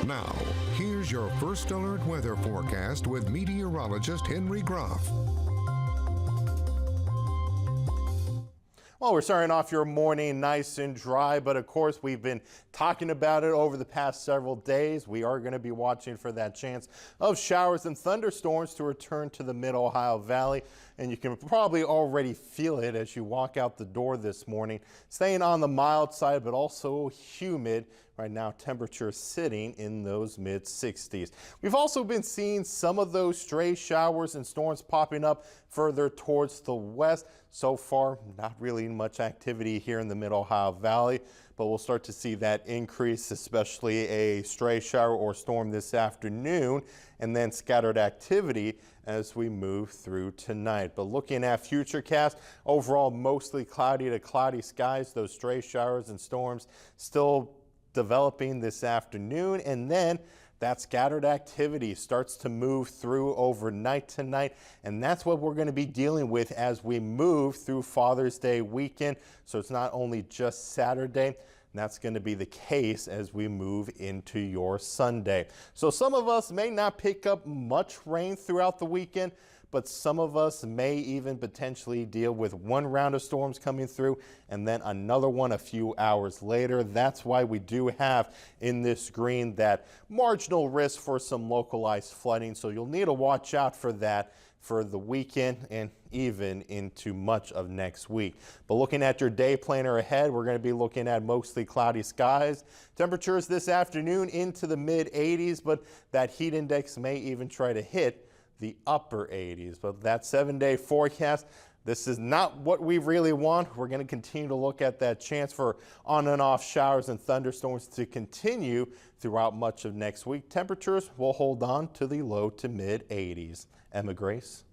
Now, here's your first alert weather forecast with meteorologist Henry Groff. Well, we're starting off your morning nice and dry, but of course we've been talking about it over the past several days. We are going to be watching for that chance of showers and thunderstorms to return to the mid-Ohio Valley, and you can probably already feel it as you walk out the door this morning. Staying on the mild side, but also humid. Right now, temperatures sitting in those mid-60s. We've also been seeing some of those stray showers and storms popping up further towards the west. So far, not really much activity here in the mid-Ohio Valley, but we'll start to see that increase, especially a stray shower or storm this afternoon, and then scattered activity as we move through tonight. But looking at futurecast, overall mostly cloudy to cloudy skies. Those stray showers and storms still developing this afternoon, and then that scattered activity starts to move through overnight tonight, and that's what we're going to be dealing with as we move through Father's Day weekend. So it's not only just Saturday, and that's going to be the case as we move into your Sunday. So some of us may not pick up much rain throughout the weekend, but some of us may even potentially deal with one round of storms coming through and then another one a few hours later. That's why we do have in this green that marginal risk for some localized flooding. So you'll need to watch out for that for the weekend and even into much of next week. But looking at your day planner ahead, we're going to be looking at mostly cloudy skies. Temperatures this afternoon into the mid 80s, but that heat index may even try to hit the upper 80s. But that 7-day forecast, this is not what we really want. We're going to continue to look at that chance for on and off showers and thunderstorms to continue throughout much of next week. Temperatures will hold on to the low to mid 80s. Emma Grace.